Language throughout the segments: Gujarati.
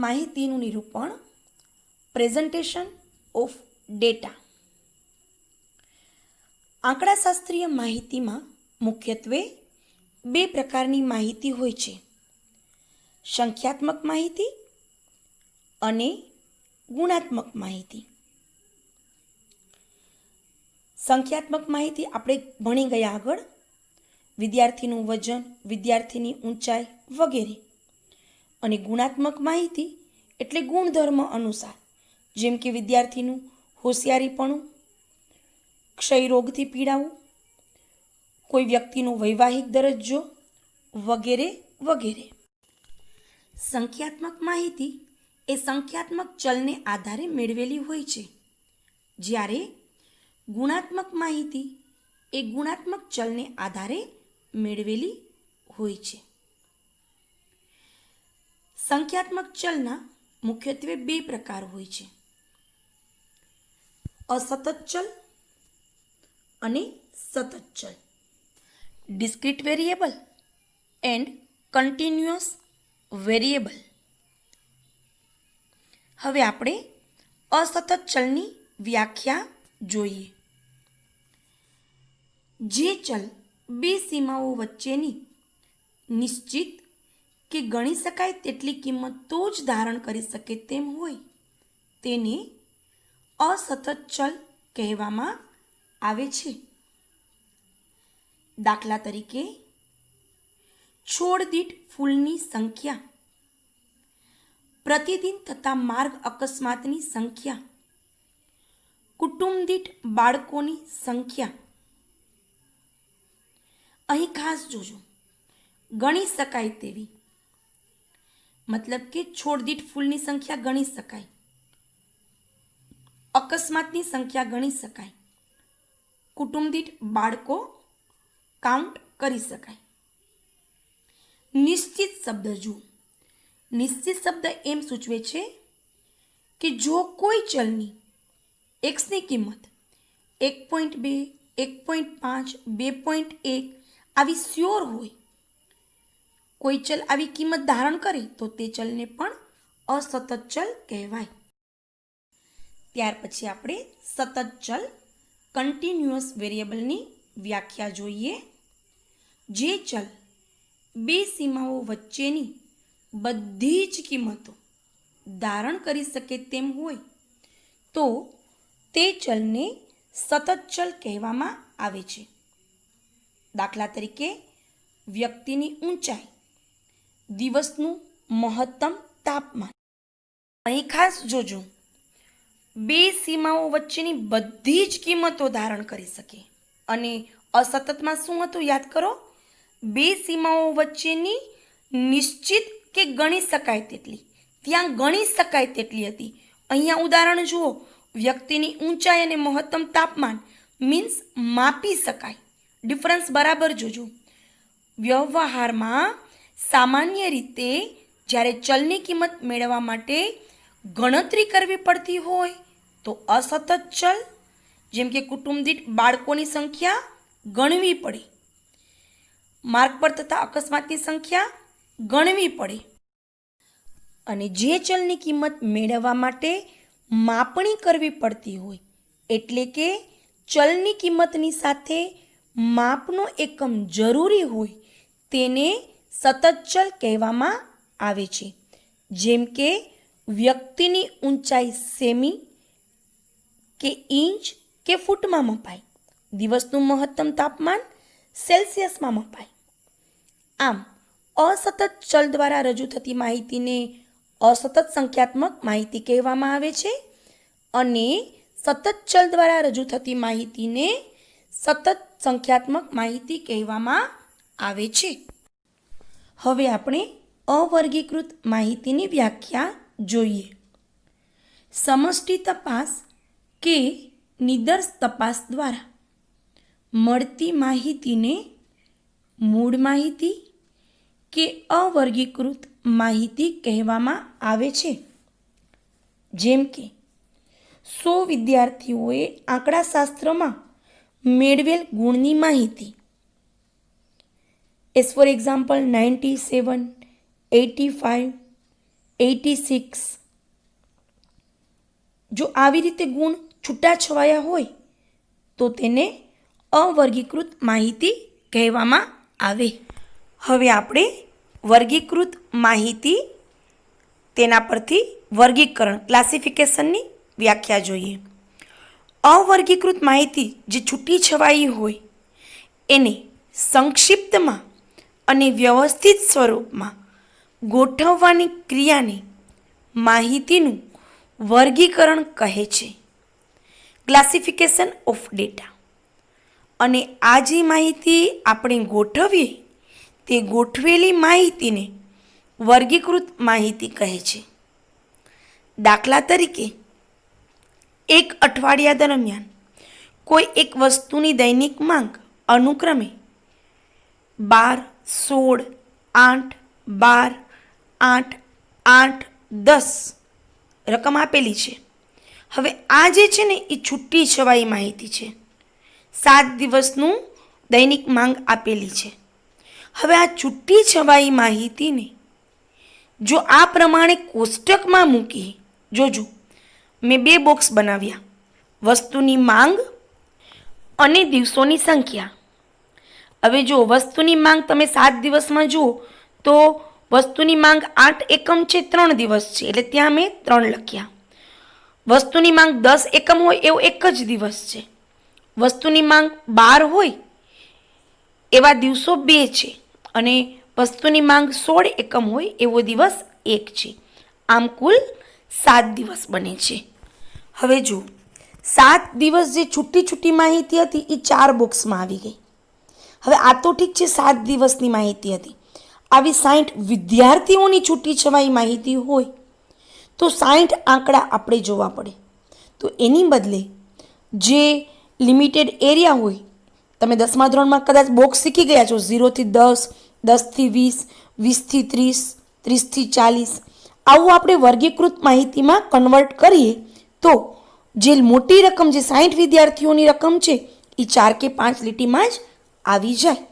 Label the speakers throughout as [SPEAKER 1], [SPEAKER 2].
[SPEAKER 1] માહિતીનું નિરૂપણ, પ્રેઝન્ટેશન ઓફ ડેટા. આંકડાશાસ્ત્રીય માહિતીમાં મુખ્યત્વે બે પ્રકારની માહિતી હોય છે: સંખ્યાત્મક માહિતી અને ગુણાત્મક માહિતી. સંખ્યાત્મક માહિતી આપણે ભણી ગયા આગળ, વિદ્યાર્થીનું વજન, વિદ્યાર્થીની ઊંચાઈ વગેરે. અને ગુણાત્મક માહિતી એટલે ગુણધર્મ અનુસાર, જેમ કે વિદ્યાર્થીનું હોશિયારીપણું, ક્ષય રોગથી પીડાવું, કોઈ વ્યક્તિનો વૈવાહિક દરજ્જો વગેરે વગેરે. સંખ્યાત્મક માહિતી એ સંખ્યાત્મક ચલને આધારે મેળવેલી હોય છે, જ્યારે ગુણાત્મક માહિતી એ ગુણાત્મક ચલને આધારે મેળવેલી હોય છે. સંખ્યાત્મક ચલના મુખ્યત્વે બે પ્રકાર હોય છે: અસતત ચલ અને સતત ચલ. Discrete variable and continuous variable. હવે આપણે અસતત ચલની વ્યાખ્યા જોઈએ. જે ચલ બે સીમાઓ વચ્ચેની નિશ્ચિત કે ગણી શકાય તેટલી કિંમતો જ ધારણ કરી શકે તેમ હોય તેને અસતત ચલ કહેવામાં આવે છે. દાખલા તરીકે, છોડ દીઠ ફૂલની સંખ્યા, પ્રતિદિન થતા માર્ગ અકસ્માતની સંખ્યા, કુટુંબ દીઠ બાળકોની સંખ્યા. અહીં ખાસ જોજો, ગણી શકાય તેવી, મતલબ કે છોડ દીઠ ફૂલની સંખ્યા ગણી શકાય, અકસ્માતની સંખ્યા ગણી શકાય, કુટુંબ દીઠ બાળકો કાઉન્ટ કરી શકાય. નિશ્ચિત શબ્દ જુઓ. નિશ્ચિત શબ્દ એમ સૂચવે છે કે જો કોઈ ચલની એક્સની કિંમત 1.2, 1.5, 2.1 આવી શ્યોર હોય, કોઈ ચલ આવી કિંમત ધારણ કરે તો તે ચલને પણ અસતત ચલ કહેવાય. ત્યાર પછી આપણે સતત ચલ કન્ટિન્યુઅસ વેરિયેબલની વ્યાખ્યા જોઈએ. જે ચલ બે સીમાઓ વચ્ચેની બધી જ કિંમતો ધારણ કરી શકે તેમ હોય તો તે ચલને સતત ચલ કહેવામાં આવે છે. દાખલા તરીકે, વ્યક્તિની ઊંચાઈ, દિવસનું મહત્તમ તાપમાન. અહીં ખાસ જોજો, બે સીમાઓ વચ્ચેની બધી જ કિંમતો ધારણ કરી શકે. અને અસતતમાં શું હતું યાદ કરો? બે સીમાઓ વચ્ચેની નિશ્ચિત કે ગણી શકાય તેટલી. ત્યાં ગણી શકાય તેટલી હતી. અહીંયા ઉદાહરણ જુઓ, વ્યક્તિની ઊંચાઈ અને મહત્તમ તાપમાન મીન્સ માપી શકાય. ડિફરન્સ બરાબર જોજો. વ્યવહારમાં સામાન્ય રીતે જ્યારે ચલની કિંમત મેળવવા માટે ગણતરી કરવી પડતી હોય તો અસતત ચલ, જેમ કે કુટુંબ દીઠ બાળકોની સંખ્યા ગણવી પડે, માર્ગ પર થતા અકસ્માતની સંખ્યા ગણવી પડે. અને જે ચલની કિંમત મેળવવા માટે માપણી કરવી પડતી હોય, એટલે કે ચલની કિંમતની સાથે માપનો એકમ જરૂરી હોય, તેને સતત ચલ કહેવામાં આવે છે. જેમ કે વ્યક્તિની ઊંચાઈ સેમી કે ઇંચ કે ફૂટમાં મપાય, દિવસનું મહત્તમ તાપમાન સેલ્સિયસમાં મપાય. આમ અસતત ચલ દ્વારા રજૂ થતી માહિતીને અસતત સંખ્યાત્મક માહિતી કહેવામાં આવે છે અને સતત ચલ દ્વારા રજૂ થતી માહિતીને સતત સંખ્યાત્મક માહિતી કહેવામાં આવે છે. હવે આપણે અવર્ગીકૃત માહિતીની વ્યાખ્યા જોઈએ. સમષ્ટિ તપાસ કે નિદર્શ તપાસ દ્વારા મળતી માહિતીને મૂળ માહિતી કે અવર્ગીકૃત માહિતી કહેવામાં આવે છે. જેમ કે 100 વિદ્યાર્થીઓએ આંકડાશાસ્ત્રમાં મેળવેલ ગુણની માહિતી, એઝ ફોર એક્ઝામ્પલ 97, 85, 86. જો આવી રીતે ગુણ છૂટાછવાયા હોય તો તેને અવર્ગીકૃત માહિતી કહેવામાં આવે. હવે આપણે વર્ગીકૃત માહિતી, તેના પરથી વર્ગીકરણ, ક્લાસિફિકેશનની વ્યાખ્યા જોઈએ. અવર્ગીકૃત માહિતી જે છૂટી છવાઈ હોય એને સંક્ષિપ્તમાં અને વ્યવસ્થિત સ્વરૂપમાં ગોઠવવાની ક્રિયાને માહિતીનું વર્ગીકરણ કહે છે, ક્લાસિફિકેશન ઓફ ડેટા. અને આ જે માહિતી આપણે ગોઠવીએ તે ગોઠવેલી માહિતીને વર્ગીકૃત માહિતી કહે છે. દાખલા તરીકે, એક અઠવાડિયા દરમિયાન કોઈ એક વસ્તુની દૈનિક માંગ અનુક્રમે 12, 16, 8, 12, 8, 8, 10 રકમ આપેલી છે. હવે આ જે છે ને એ છૂટી છવાઈ માહિતી છે. 7 દિવસનું દૈનિક માંગ આપેલી છે. હવે આ છૂટી છવાઈ માહિતીને જો આ પ્રમાણે કોષ્ટકમાં મૂકી, જોજો મેં 2 બોક્સ બનાવ્યા, વસ્તુની માંગ અને દિવસોની સંખ્યા. હવે જો વસ્તુની માંગ તમે 7 દિવસમાં જુઓ તો વસ્તુની માંગ 8 એકમ છે, 3 દિવસ છે, એટલે ત્યાં મેં 3 લખ્યા. વસ્તુની માંગ 10 એકમ હોય એવો એક જ દિવસ છે. વસ્તુની માંગ 12 હોય એવા દિવસો 2 છે, અને વસ્તુની માંગ 16 એકમ હોય એવો દિવસ 1 છે. આમ કુલ 7 દિવસ બને છે. હવે જો 7 દિવસ જે છૂટી છૂટી માહિતી હતી એ 4 બોક્સમાં આવી ગઈ. હવે આ તો ઠીક છે, 7 દિવસની માહિતી હતી. આવી 60 વિદ્યાર્થીઓની છૂટી છવાઈ માહિતી હોય તો 60 આંકડા આપણે જોવા પડે. તો એની બદલે જે લિમિટેડ એરિયા હોય, તમે 10મા ધોરણમાં કદાચ બોક્સ શીખી ગયા છો, 0 થી 10, 10 થી 20, 20 થી 30, 30 થી 40, આવું આપણે વર્ગીકૃત માહિતીમાં કન્વર્ટ કરીએ તો જે મોટી રકમ, જે 60 વિદ્યાર્થીઓની રકમ છે એ 4 કે 5 લીટીમાં જ આવી જાય.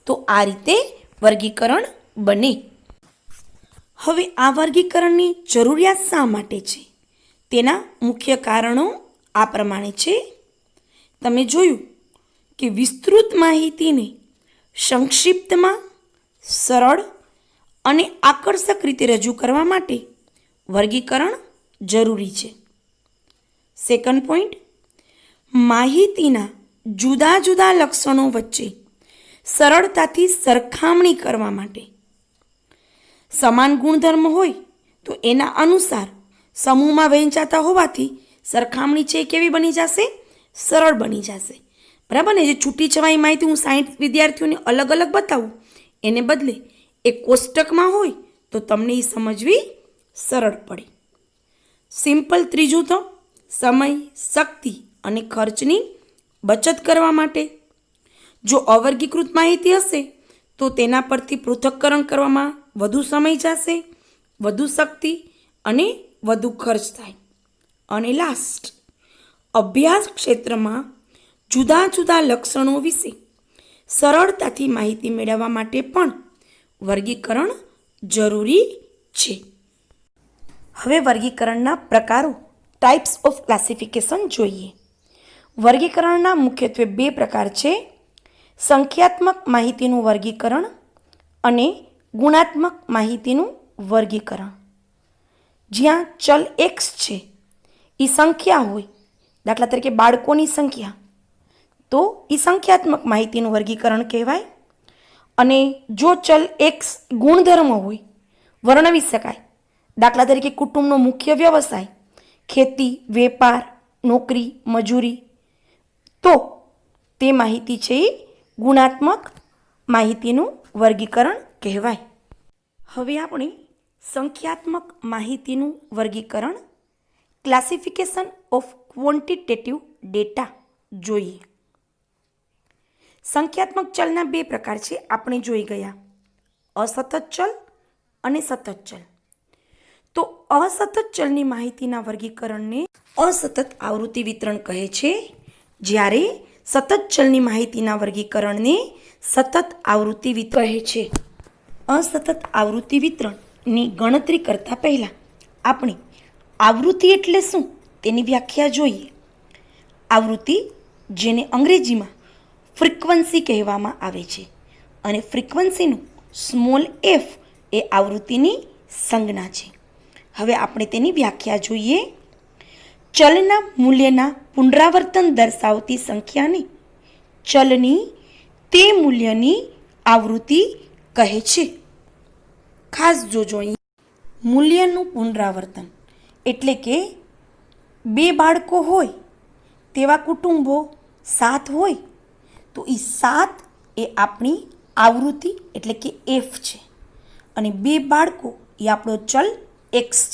[SPEAKER 1] તો આ રીતે વર્ગીકરણ બને. હવે આ વર્ગીકરણની જરૂરિયાત શા માટે છે? તેના મુખ્ય કારણો આ પ્રમાણે છે. તમે જોયું કે વિસ્તૃત માહિતીને સંક્ષિપ્તમાં, સરળ અને આકર્ષક રીતે રજૂ કરવા માટે વર્ગીકરણ જરૂરી છે. સેકન્ડ પોઈન્ટ, માહિતીના જુદા જુદા લક્ષણો વચ્ચે સરળતાથી સરખામણી કરવા માટે. સમાન ગુણધર્મ હોય તો એના અનુસાર સમૂહમાં વહેંચાતા હોવાથી સરખામણી છે કેવી બની જશે? સરળ બની જશે. બરાબર ને? જે છૂટી છવાઈ માહિતી હું 60 વિદ્યાર્થીઓને અલગ અલગ બતાવું એને બદલે એ કોષ્ટકમાં હોય તો તમને એ સમજવી સરળ પડે. સિમ્પલ. ત્રીજું તો સમય, શક્તિ અને ખર્ચની બચત કરવા માટે. જો અવર્ગીકૃત માહિતી હશે તો તેના પરથી પૃથક્કરણ કરવામાં વધુ સમય જશે, વધુ શક્તિ અને વધુ ખર્ચ થાય. અને લાસ્ટ, અભ્યાસ ક્ષેત્રમાં જુદા જુદા લક્ષણો વિશે સરળતાથી માહિતી મેળવવા માટે પણ વર્ગીકરણ જરૂરી છે. હવે વર્ગીકરણના પ્રકારો, ટાઈપ્સ ઓફ ક્લાસિફિકેશન જોઈએ. વર્ગીકરણના મુખ્યત્વે 2 પ્રકાર છે: સંખ્યાત્મક માહિતીનું વર્ગીકરણ અને ગુણાત્મક માહિતીનું વર્ગીકરણ. જ્યાં ચલ x છે એ સંખ્યા હોય, દાખલા તરીકે બાળકોની સંખ્યા, તો એ સંખ્યાત્મક માહિતીનું વર્ગીકરણ કહેવાય. અને જો ચલ x ગુણધર્મ હોય, વર્ણવી શકાય, દાખલા તરીકે કુટુંબનો મુખ્ય વ્યવસાય, ખેતી, વેપાર, નોકરી, મજૂરી, તો તે માહિતી છે એ ગુણાત્મક માહિતીનું વર્ગીકરણ કહેવાય. હવે આપણે સંખ્યાત્મક માહિતીનું વર્ગીકરણ ક્લાસિફિકેશન ઓફ ક્વોન્ટિટેટિવ ડેટા જોઈએ. સંખ્યાત્મક ચલના બે પ્રકાર છે, આપણે જોઈ ગયા, અસતત ચલ અને સતત ચલ. તો અસતત ચલની માહિતીના વર્ગીકરણને અસતત આવૃત્તિ વિતરણ કહે છે, જ્યારે સતત ચલની માહિતીના વર્ગીકરણને સતત આવૃત્તિ વિતરણ કહે છે. અસતત આવૃત્તિ વિતરણની ગણતરી કરતા પહેલાં આપણે આવૃત્તિ એટલે શું તેની વ્યાખ્યા જોઈએ. આવૃત્તિ, જેને અંગ્રેજીમાં ફ્રીક્વન્સી કહેવામાં આવે છે, અને ફ્રીક્વન્સીનું સ્મોલ એફ એ આવૃત્તિની સંજ્ઞા છે. હવે આપણે તેની વ્યાખ્યા જોઈએ. ચલના મૂલ્યના પુનરાવર્તન દર્શાવતી સંખ્યાને ચલની તે મૂલ્યની આવૃત્તિ કહે છે. ખાસ જોજો, અહીં મૂલ્યનું પુનરાવર્તન એટલે કે 2 બાળકો હોય તેવા કુટુંબો 7 હોય તો એ 7 એ આપણી આવૃત્તિ એટલે કે એફ છે, અને 2 બાળકો એ આપણો ચલ એક્સ છે.